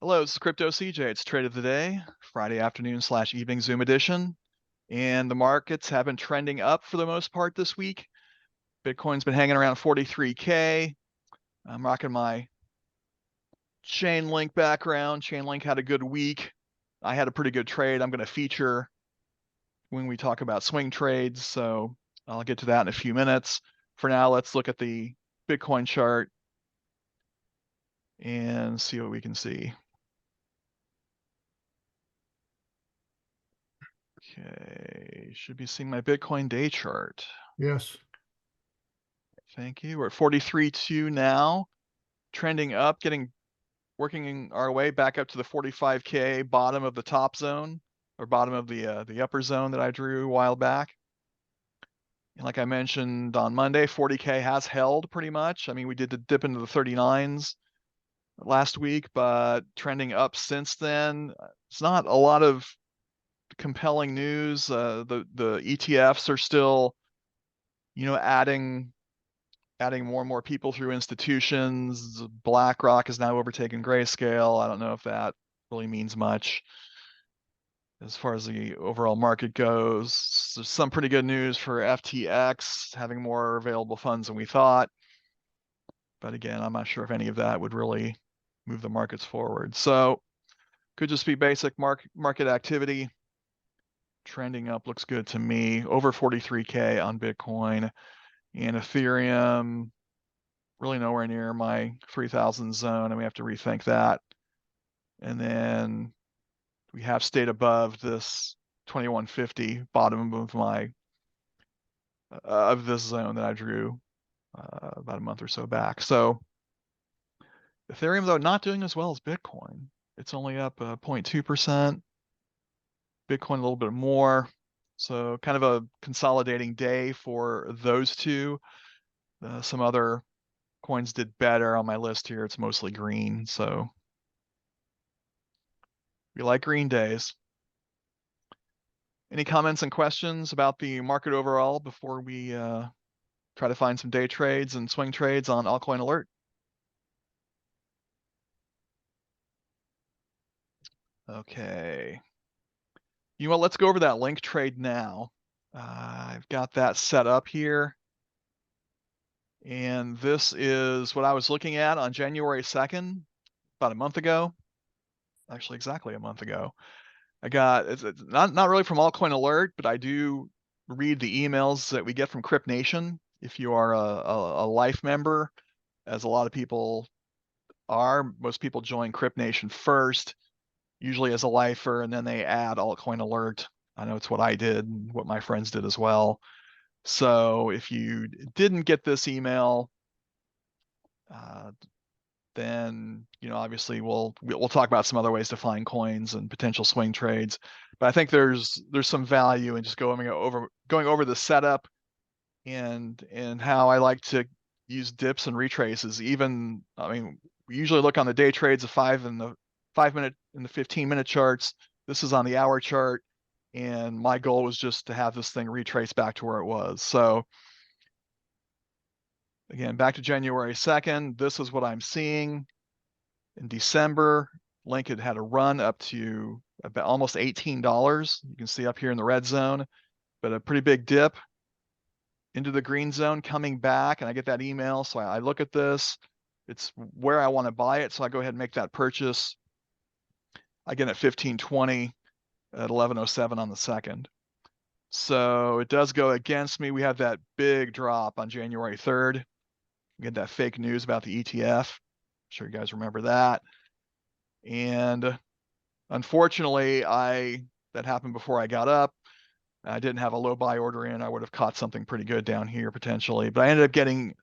Hello, this is Crypto CJ. It's Trade of the Day, Friday afternoon / evening Zoom edition. And the markets have been trending up for the most part this week. Bitcoin's been hanging around 43K. I'm rocking my Chainlink background. Chainlink had a good week. I had a pretty good trade I'm going to feature when we talk about swing trades. So I'll get to that in a few minutes. For now, let's look at the Bitcoin chart and see what we can see. Okay, should be seeing my Bitcoin day chart. Yes. Thank you. We're at 43.2 now, trending up, working our way back up to the 45K bottom of the top zone, or bottom of the upper zone that I drew a while back. And like I mentioned on Monday, 40K has held pretty much. I mean, we did the dip into the 39s last week, but trending up since then. It's not a lot of compelling news. The ETFs are still, adding more and more people through institutions. BlackRock has now overtaken Grayscale. I don't know if that really means much as far as the overall market goes. There's some pretty good news for FTX having more available funds than we thought. But again, I'm not sure if any of that would really move the markets forward. So could just be basic market activity. Trending up looks good to me. Over 43K on Bitcoin and Ethereum. Really nowhere near my 3,000 zone, and we have to rethink that. And then we have stayed above this 2150 bottom of my of this zone that I drew about a month or so back. So Ethereum, though, not doing as well as Bitcoin. It's only up 0.2%. Bitcoin a little bit more. So kind of a consolidating day for those two. Some other coins did better on my list here. It's mostly green, so we like green days. Any comments and questions about the market overall before we try to find some day trades and swing trades on Altcoin Alert? Okay. You know what? Let's go over that link trade now. I've got that set up here. And this is what I was looking at on January 2nd, about a month ago. Actually, exactly a month ago. It's not really from Altcoin Alert, but I do read the emails that we get from CryptNation. If you are a life member, as a lot of people are, most people join CryptNation first, usually as a lifer, and then they add Altcoin Alert. I know it's what I did and what my friends did as well. So if you didn't get this email, uh, then obviously we'll talk about some other ways to find coins and potential swing trades. But I think there's some value in just going over the setup and how I like to use dips and retraces. Even, I mean, we usually look on the day trades of 5 minute and the 15-minute charts. This is on the hour chart, and my goal was just to have this thing retrace back to where it was. So again, back to January 2nd, this is what I'm seeing. In December, Link had a run up to about almost $18. You can see up here in the red zone, but a pretty big dip into the green zone, coming back, and I get that email. So I look at this. It's where I want to buy it. So I go ahead and make that purchase. I get it at 1520 at 1107 on the 2nd. So it does go against me. We have that big drop on January 3rd. We get that fake news about the ETF. I'm sure you guys remember that. And unfortunately, that happened before I got up. I didn't have a low buy order in. I would have caught something pretty good down here potentially, but I ended up getting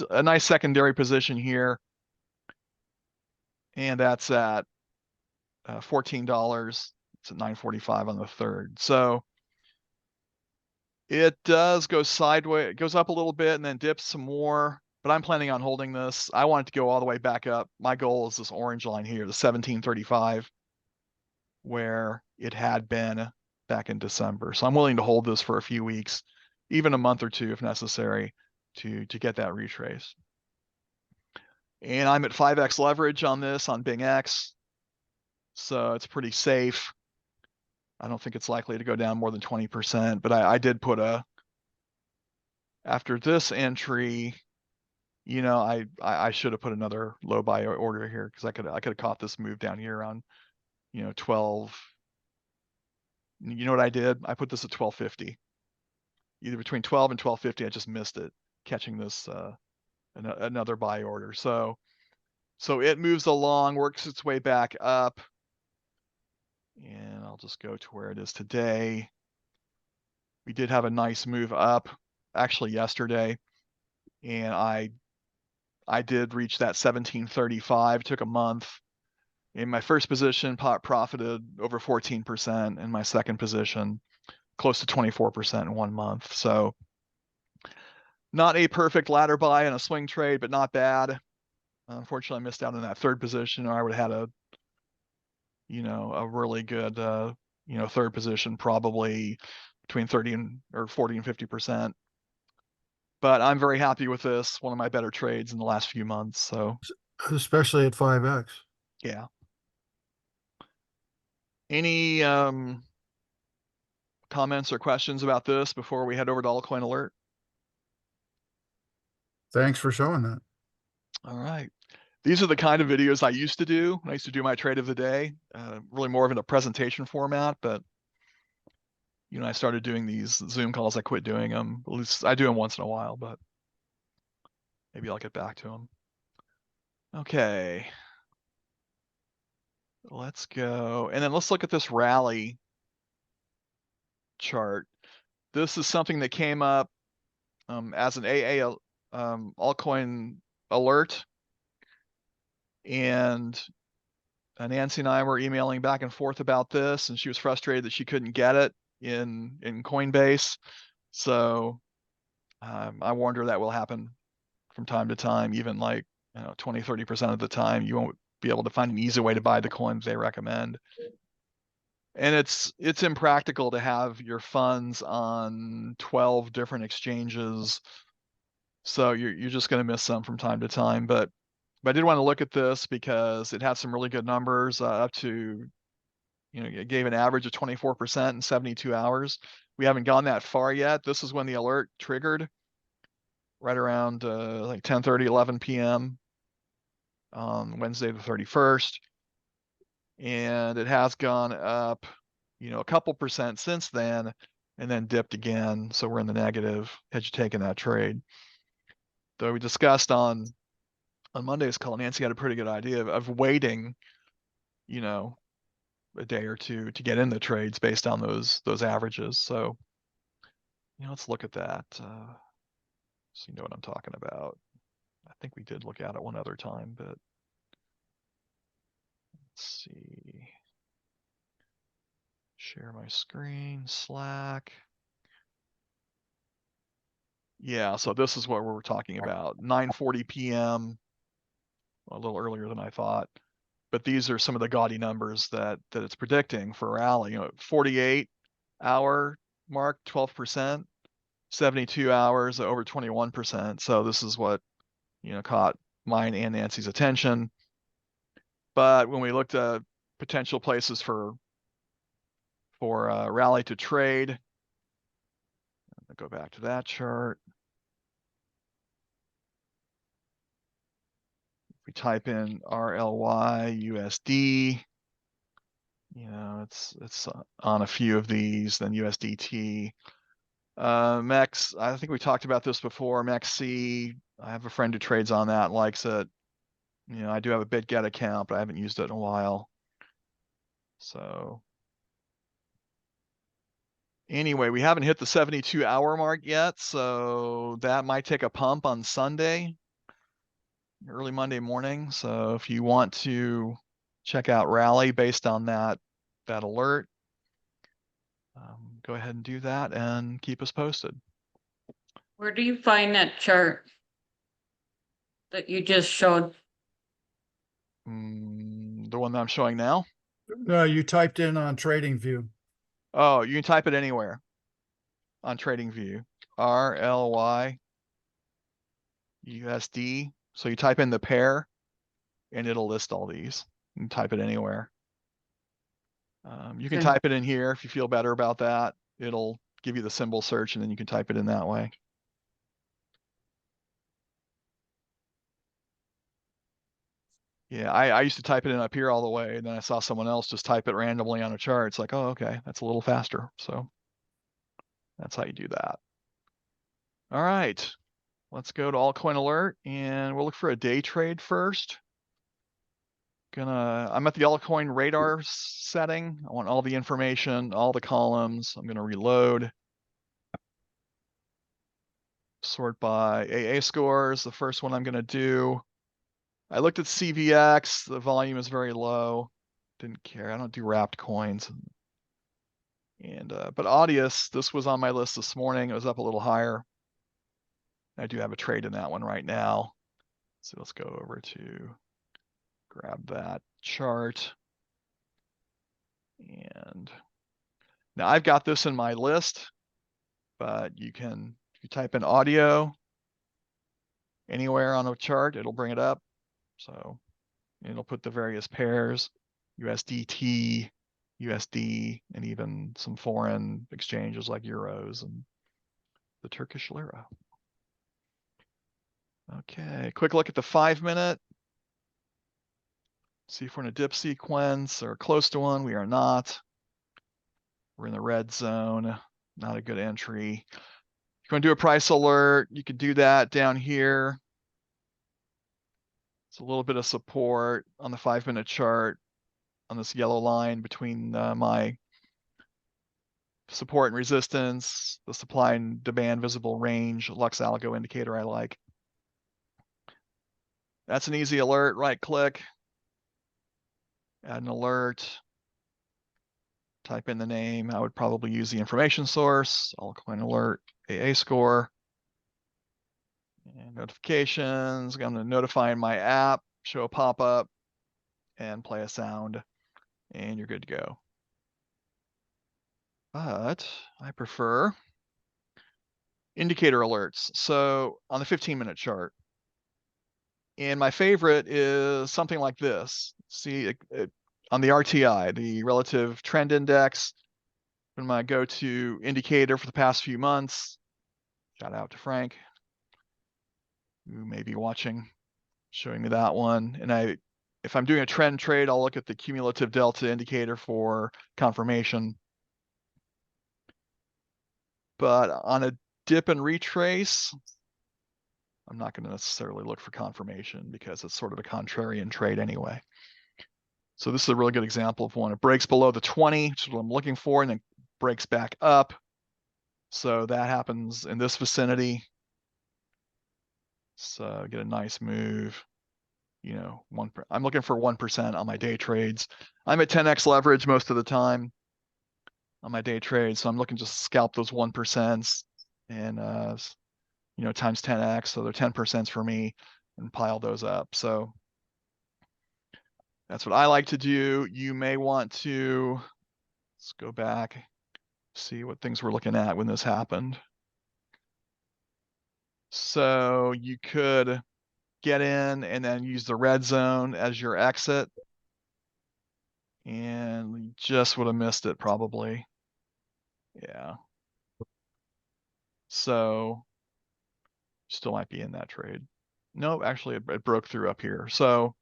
a nice secondary position here, and that's at $14. It's at 945 on the 3rd. So it does go sideways. It goes up a little bit and then dips some more, but I'm planning on holding this. I want it to go all the way back up. My goal is this orange line here, the 1735, where it had been back in December. So I'm willing to hold this for a few weeks, even a month or two if necessary, to get that retrace. And I'm at 5x leverage on this on BingX. So it's pretty safe. I don't think it's likely to go down more than 20%, but I did put after this entry, you know, I should have put another low buy order here because I could have caught this move down here on, 12. You know what I did? I put this at 1250. Either between 12 and 1250, I just missed it, catching this another buy order. So it moves along, works its way back up, and I'll just go to where it is today. We did have a nice move up actually yesterday, and I did reach that 1735. Took a month. In my first position, profited over 14%. In my second position, close to 24% in 1 month. So not a perfect ladder buy in a swing trade, but not bad. Unfortunately, I missed out on that third position, or I would have had a really good, third position, probably between 30 or 40 and 50%. But I'm very happy with this. One of my better trades in the last few months. So especially at 5x. yeah. Any comments or questions about this before we head over to Altcoin Alert? Thanks for showing that. All right. These are the kind of videos I used to do. I used to do my trade of the day, really more of in a presentation format, but I started doing these Zoom calls. I quit doing them. At least I do them once in a while, but maybe I'll get back to them. Okay. Let's go. And then let's look at this rally chart. This is something that came up as an AA altcoin alert. And Nancy and I were emailing back and forth about this, and she was frustrated that she couldn't get it in Coinbase. So I warned her that will happen from time to time, even like 20, 30% of the time. You won't be able to find an easy way to buy the coins they recommend. And it's impractical to have your funds on 12 different exchanges. So you're just going to miss some from time to time. But I did want to look at this because it had some really good numbers, up to, it gave an average of 24% in 72 hours. We haven't gone that far yet. This is when the alert triggered, right around like 10:30, 11 p.m. on Wednesday the 31st. And it has gone up, a couple percent since then, and then dipped again. So we're in the negative had you taken that trade. Though we discussed on Monday's call, Nancy had a pretty good idea of waiting, a day or two to get in the trades based on those averages. So, let's look at that. So you know what I'm talking about. I think we did look at it one other time, but let's see. Share my screen, Slack. Yeah, so this is what we're talking about. 9:40 p.m. A little earlier than I thought. But these are some of the gaudy numbers that it's predicting for rally. 48 hour mark, 12%, 72 hours, over 21%. So this is what, caught mine and Nancy's attention. But when we looked at potential places for rally to trade, I'll go back to that chart. If we type in RLY USD, it's on a few of these, then USDT. MEX, I think we talked about this before. MEXC, I have a friend who trades on that, likes it. I do have a BitGet account, but I haven't used it in a while. So anyway, we haven't hit the 72-hour mark yet, so that might take a pump on Sunday, early Monday morning. So if you want to check out rally based on that alert, go ahead and do that and keep us posted. Where do you find that chart that you just showed? The one that I'm showing now? No, you typed in on TradingView. Oh, you can type it anywhere on TradingView. RLY USD. So you type in the pair and it'll list all these. You can type it anywhere. You can Okay. type it in here if you feel better about that. It'll give you the symbol search and then you can type it in that way. Yeah, I used to type it in up here all the way, and then I saw someone else just type it randomly on a chart. It's like, oh, okay, that's a little faster. So that's how you do that. All right, let's go to Altcoin Alert, and we'll look for a day trade first. I'm at the altcoin radar setting. I want all the information, all the columns. I'm gonna reload. Sort by AA scores. The first one I'm gonna do. I looked at CVX. The volume is very low. Didn't care. I don't do wrapped coins. And but Audius, this was on my list this morning. It was up a little higher. I do have a trade in that one right now. So let's go over to grab that chart. And now I've got this in my list, but you can, if you type in audio anywhere on a chart, it'll bring it up. So it'll put the various pairs, USDT, USD, and even some foreign exchanges like euros and the Turkish lira. Okay, quick look at the 5-minute. See if we're in a dip sequence or close to one. We are not. We're in the red zone. Not a good entry. If you want to do a price alert, you could do that down here. It's a little bit of support on the 5-minute chart on this yellow line between my support and resistance, the supply and demand visible range, Lux Algo indicator I like. That's an easy alert. Right click, add an alert, type in the name. I would probably use the information source, Altcoin Alert, AA score. And notifications, I'm going to notify in my app, show a pop-up, and play a sound, and you're good to go. But I prefer indicator alerts. So on the 15-minute chart, and my favorite is something like this. See, on the RTI, the relative trend index, been my go-to indicator for the past few months. Shout out to Frank, who may be watching, showing me that one. And if I'm doing a trend trade, I'll look at the cumulative delta indicator for confirmation. But on a dip and retrace, I'm not going to necessarily look for confirmation because it's sort of a contrarian trade anyway. So this is a really good example of one. It breaks below the 20, which is what I'm looking for, and then breaks back up. So that happens in this vicinity. So get a nice move. You know, I'm looking for 1% on my day trades. I'm at 10x leverage most of the time on my day trades, so I'm looking to scalp those 1% and you know, times 10x, so they're 10% for me, and pile those up. So that's what I like to do. You may want to, let's go back, see what things we're looking at when this happened. So you could get in and then use the red zone as your exit. And we just would have missed it probably. Yeah. So still might be in that trade. No, actually it broke through up here. So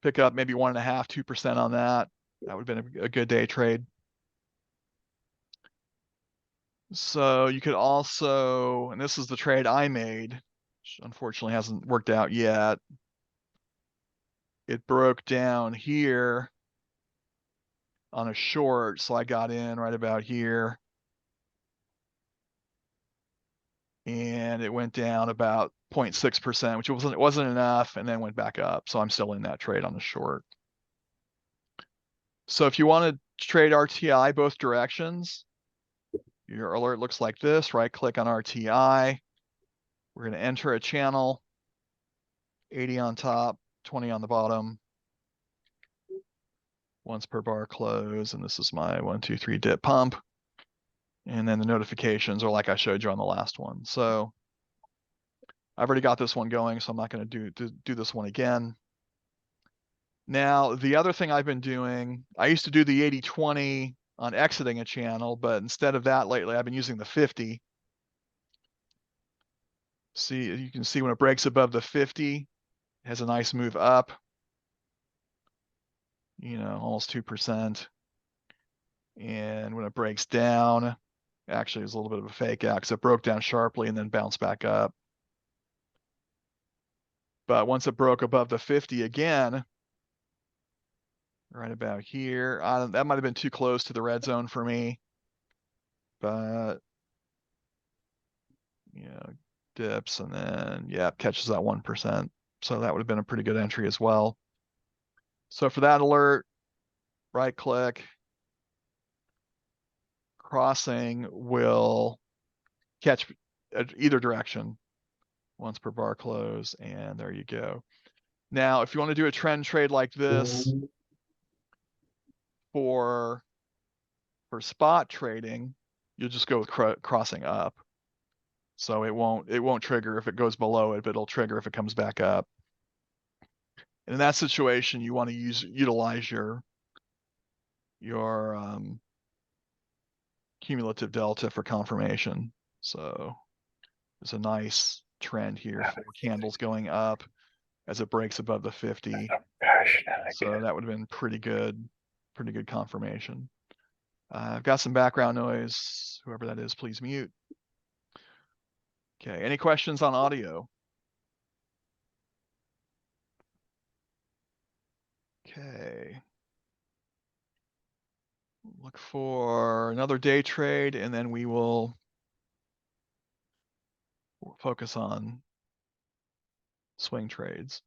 pick up maybe 1.5%, 2% on that. That would have been a good day trade. So you could also, and this is the trade I made, which unfortunately hasn't worked out yet. It broke down here on a short, so I got in right about here. And it went down about 0.6%, which it wasn't enough, and then went back up. So I'm still in that trade on the short. So if you want to trade RTI both directions, your alert looks like this. Right click on RTI. We're going to enter a channel, 80 on top, 20 on the bottom. Once per bar close, and this is my 1, 2, 3 dip pump. And then the notifications are like I showed you on the last one. So I've already got this one going, so I'm not going to do this one again. Now, the other thing I've been doing, I used to do the 80-20 on exiting a channel, but instead of that lately, I've been using the 50. See, you can see when it breaks above the 50, it has a nice move up, almost 2%. And when it breaks down, actually it's a little bit of a fake out because it broke down sharply and then bounced back up. But once it broke above the 50 again, right about here, that might have been too close to the red zone for me, but dips and then catches that 1%. So that would have been a pretty good entry as well. So for that alert, right click, crossing will catch either direction once per bar close, and there you go. Now, if you want to do a trend trade like this for spot trading, you'll just go with crossing up. So it won't trigger if it goes below it, but it'll trigger if it comes back up. And in that situation, you want to utilize your cumulative delta for confirmation. So there's a nice trend here for candles going up as it breaks above the 50. So that would have been pretty good confirmation. I've got some background noise. Whoever that is, please mute. Okay, any questions on audio? Okay. Look for another day trade, and then we'll focus on swing trades.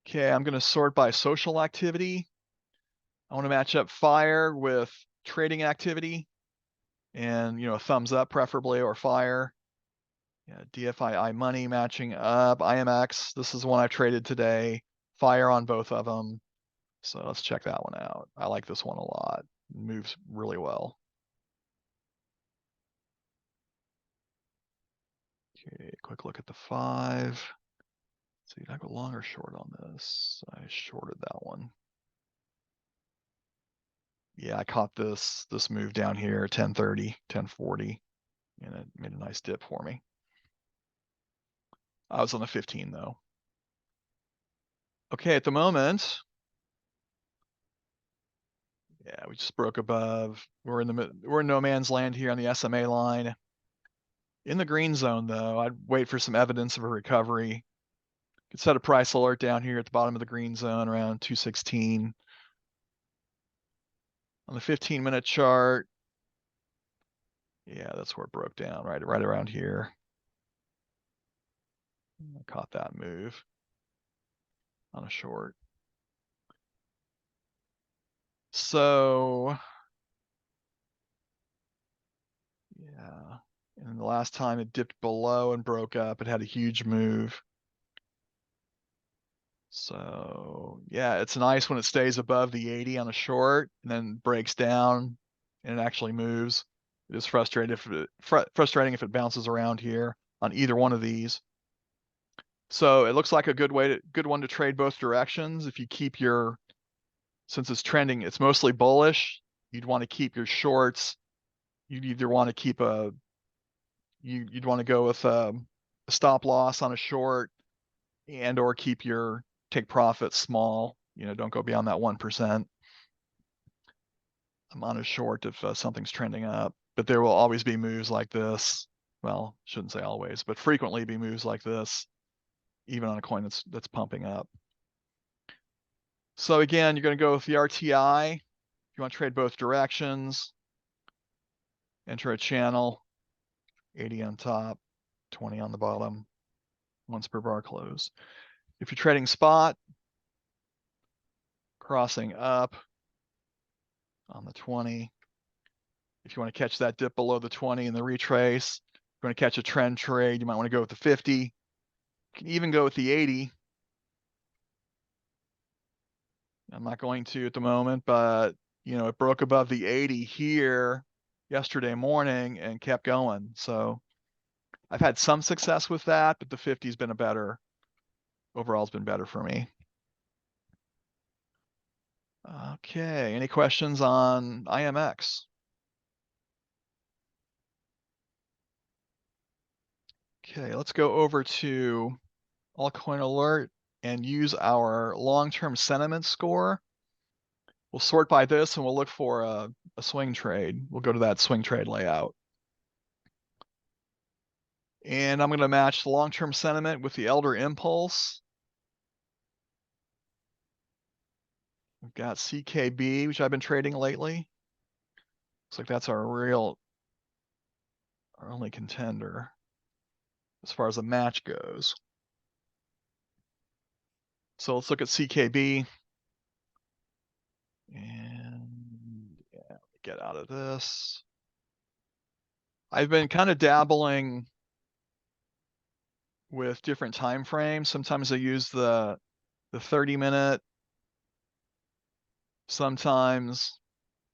Okay, I'm going to sort by social activity. I want to match up fire with trading activity and, a thumbs up preferably, or fire. DFI money matching up. IMX, this is one I've traded today. Fire on both of them. So let's check that one out. I like this one a lot. It moves really well. Okay, quick look at the 5. See, did I go long or short on this? I shorted that one. Yeah, I caught this move down here, 1030, 1040, and it made a nice dip for me. I was on the 15 though. Okay, at the moment, we just broke above. We're in no man's land here on the SMA line. In the green zone though, I'd wait for some evidence of a recovery. Could set a price alert down here at the bottom of the green zone around 216. On the 15-minute chart, that's where it broke down, right around here. I caught that move on a short. So, and the last time it dipped below and broke up, it had a huge move. So, it's nice when it stays above the 80 on a short and then breaks down and it actually moves. It is frustrating if it bounces around here on either one of these. So it looks like a good one to trade both directions. If you keep since it's trending, it's mostly bullish, you'd want to keep your shorts. You'd either want to keep you'd want to go with a stop loss on a short or take profits small. Don't go beyond that 1%. I'm on a short if something's trending up, but there will always be moves like this. Well, shouldn't say always, but frequently be moves like this, even on a coin that's pumping up. So again, you're going to go with the RTI. If you want to trade both directions, enter a channel, 80 on top, 20 on the bottom, once per bar close. If you're trading spot, crossing up on the 20. If you want to catch that dip below the 20 in the retrace, if you want to catch a trend trade, you might want to go with the 50. You can even go with the 80. I'm not going to at the moment, but it broke above the 80 here yesterday morning and kept going. So I've had some success with that, but the 50's been a better overall has been better for me. Okay, any questions on IMX? Okay, let's go over to Altcoin Alert and use our long-term sentiment score. We'll sort by this and we'll look for a swing trade. We'll go to that swing trade layout. And I'm going to match the long-term sentiment with the Elder Impulse. We've got CKB, which I've been trading lately. Looks like that's our only contender as far as a match goes. So let's look at CKB. And yeah, get out of this. I've been kind of dabbling with different time frames. Sometimes I use the 30-minute, sometimes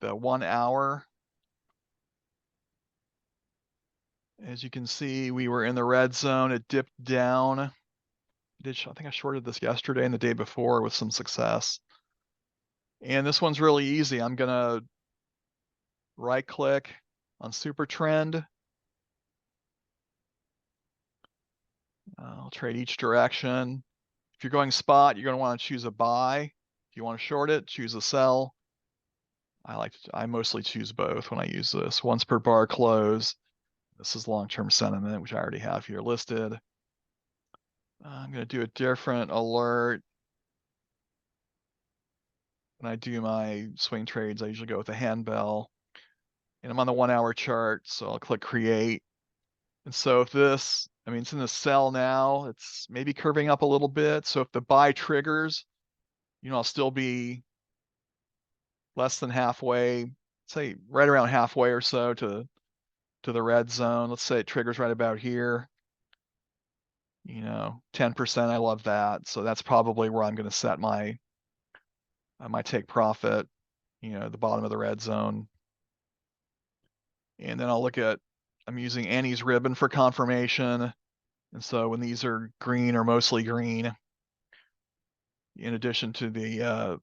the 1 hour. As you can see, we were in the red zone. It dipped down. I think I shorted this yesterday and the day before with some success. And this one's really easy. I'm gonna right click on Super Trend. I'll trade each direction. If you're going spot, you're gonna want to choose a buy. If you want to short it, choose a sell. I mostly choose both when I use this. Once per bar close. This is long-term sentiment, which I already have here listed. I'm going to do a different alert. When I do my swing trades, I usually go with the handbell. And I'm on the 1 hour chart, so I'll click create. And so if this, I mean, it's in the sell now, it's maybe curving up a little bit. So if the buy triggers, I'll still be less than halfway, say right around halfway or so to the red zone. Let's say it triggers right about here. 10%, I love that. So that's probably where I'm going to set my take profit, the bottom of the red zone. And then I'll look at, I'm using Annie's ribbon for confirmation. And so when these are green or mostly green, in addition to the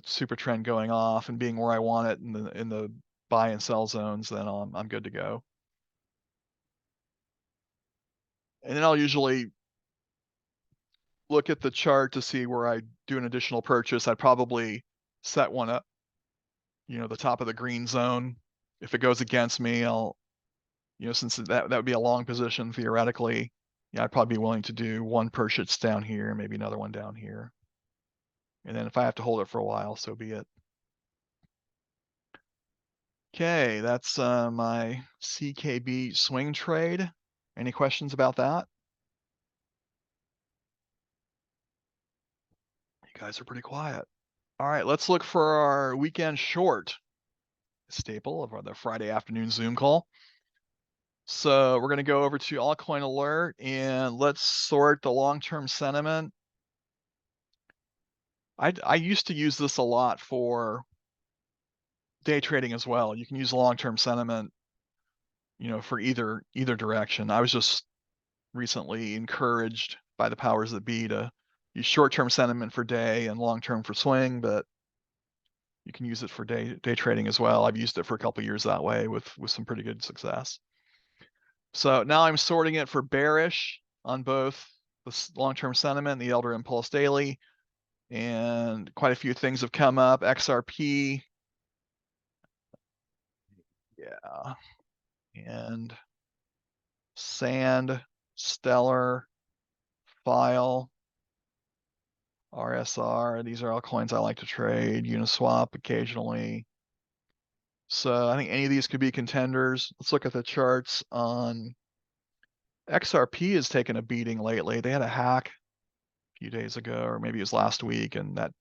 super trend going off and being where I want it in the buy and sell zones, then I'm good to go. And then I'll usually look at the chart to see where I do an additional purchase. I'd probably set one up, the top of the green zone. If it goes against me, I'll, since that would be a long position theoretically, I'd probably be willing to do one purchase down here, maybe another one down here. And then if I have to hold it for a while, so be it. Okay, that's my CKB swing trade. Any questions about that? You guys are pretty quiet. All right, let's look for our weekend short, staple of the Friday afternoon Zoom call. So we're going to go over to Altcoin Alert and let's sort the long-term sentiment. I used to use this a lot for day trading as well. You can use long-term sentiment, for either direction. I was just recently encouraged by the powers that be to use short-term sentiment for day and long-term for swing, but you can use it for day trading as well. I've used it for a couple of years that way with some pretty good success. So now I'm sorting it for bearish on both the long-term sentiment and the Elder Impulse Daily. And quite a few things have come up. XRP. Yeah. And Sand, Stellar, File, RSR. These are all coins I like to trade. Uniswap occasionally. So I think any of these could be contenders. Let's look at the charts on XRP has taken a beating lately. They had a hack a few days ago, or maybe it was last week, and that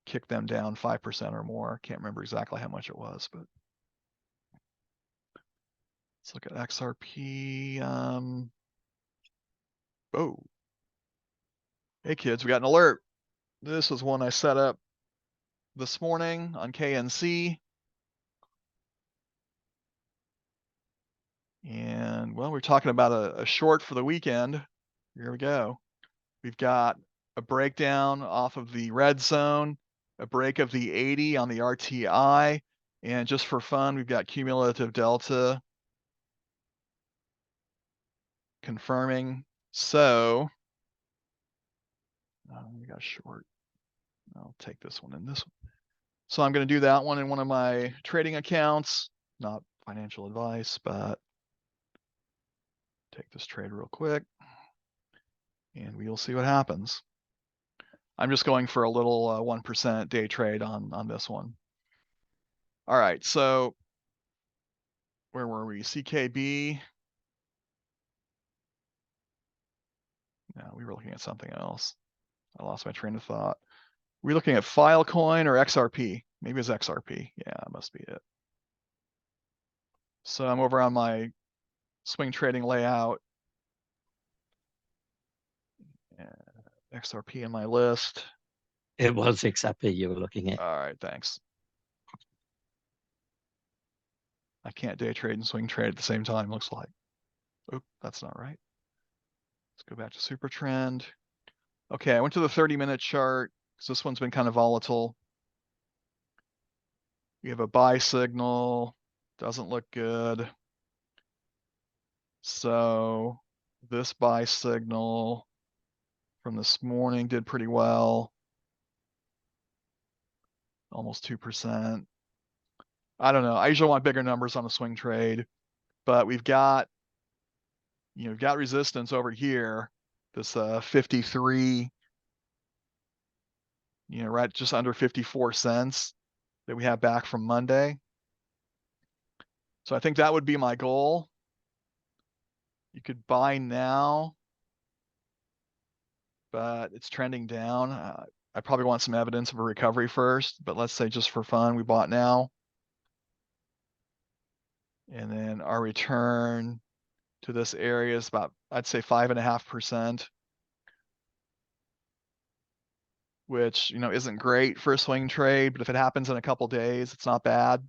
kicked them down 5% or more. Can't remember exactly how much it was, but let's look at XRP. Oh, hey kids, we got an alert. This was one I set up this morning on KNC. And well, we're talking about a short for the weekend. Here we go. We've got a breakdown off of the red zone, a break of the 80 on the RTI, and just for fun, we've got cumulative delta confirming. So we got short. I'll take this one and this one. So I'm going to do that one in one of my trading accounts. Not financial advice, but take this trade real quick and we'll see what happens. I'm just going for a little 1% day trade on this one. All right, so where were we? CKB. No, we were looking at something else. I lost my train of thought. We're looking at Filecoin or XRP. Maybe it's XRP. Yeah, it must be it. So I'm over on my swing trading layout. XRP in my list. It was XRP you were looking at. All right, thanks. I can't day trade and swing trade at the same time, looks like. Oh, that's not right. Let's go back to super trend. Okay, I went to the 30-minute chart because this one's been kind of volatile. We have a buy signal, doesn't look good. So this buy signal from this morning did pretty well. Almost 2%. I don't know. I usually want bigger numbers on a swing trade, but we've got, we've got resistance over here. This 53, right just under 54 cents that we have back from Monday. So I think that would be my goal. You could buy now, but it's trending down. I probably want some evidence of a recovery first, but let's say just for fun, we bought now. And then our return to this area is about, I'd say 5.5%, which, isn't great for a swing trade, but if it happens in a couple days, it's not bad.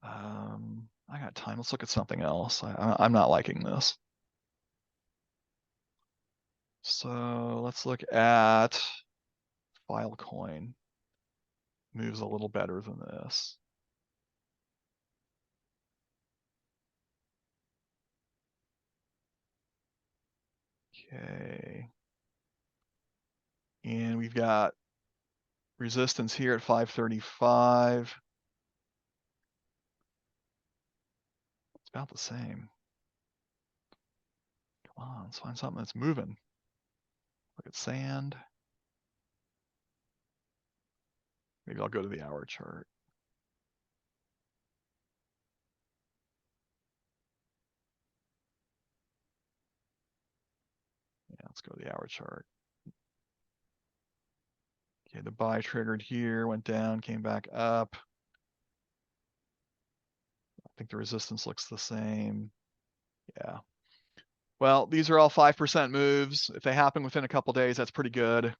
I got time. Let's look at something else. I'm not liking this. So let's look at Filecoin. Moves a little better than this. Okay. And we've got resistance here at 535. It's about the same. Come on, let's find something that's moving. Look at sand. Maybe I'll go to the hour chart. Yeah, let's go to the hour chart. Okay, the buy triggered here, went down, came back up. I think the resistance looks the same. Yeah. Well, these are all 5% moves. If they happen within a couple days, that's pretty good.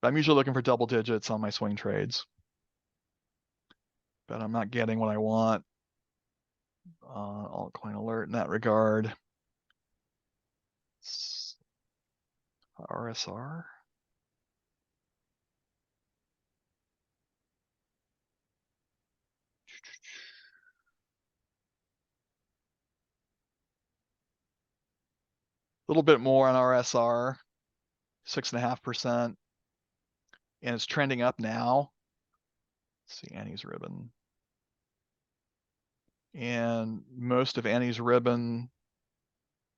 But I'm usually looking for double digits on my swing trades. But I'm not getting what I want. Altcoin Alert in that regard. RSR. A little bit more on RSR, 6.5%. And it's trending up now. Let's see, Annie's ribbon. And most of Annie's ribbon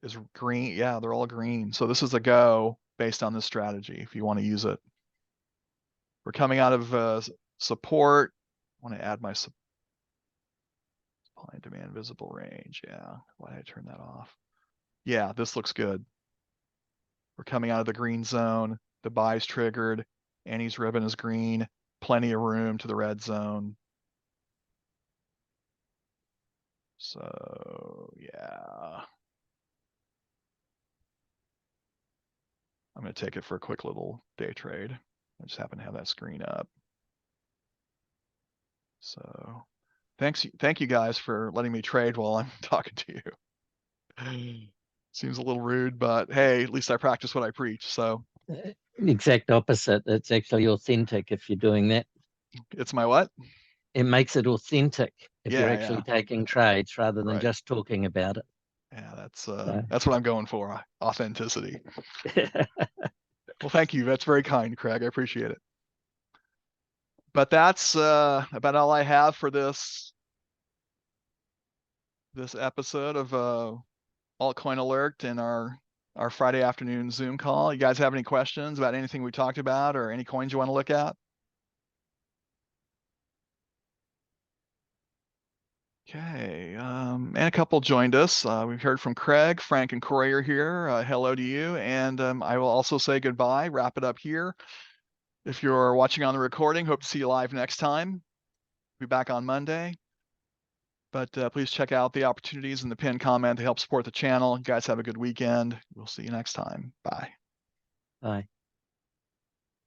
is green. Yeah, they're all green. So this is a go based on this strategy if you want to use it. We're coming out of support. I want to add my supply and demand visible range. Yeah, why did I turn that off? Yeah, this looks good. We're coming out of the green zone. The buy's triggered. Annie's ribbon is green. Plenty of room to the red zone. So yeah. I'm going to take it for a quick little day trade. I just happen to have that screen up. So thank you guys for letting me trade while I'm talking to you. Seems a little rude, but hey, at least I practice what I preach. So Exact opposite. It's actually authentic if you're doing that. it's my what? It makes it authentic if you're Yeah, actually yeah, taking trades rather than right. just talking about it. Yeah, that's So, that's what I'm going for, authenticity. Well, thank you. That's very kind, Craig. I appreciate it. But that's about all I have for this episode of Altcoin Alert and our Friday afternoon Zoom call. You guys have any questions about anything we talked about or any coins you want to look at? Okay, and a couple joined us. We've heard from Craig, Frank, and Corey are here. Hello to you, and I will also say goodbye. Wrap it up here. If you're watching on the recording, hope to see you live next time. Be back on Monday. But please check out the opportunities in the pinned comment to help support the channel. You guys have a good weekend. We'll see you next time. Bye. bye.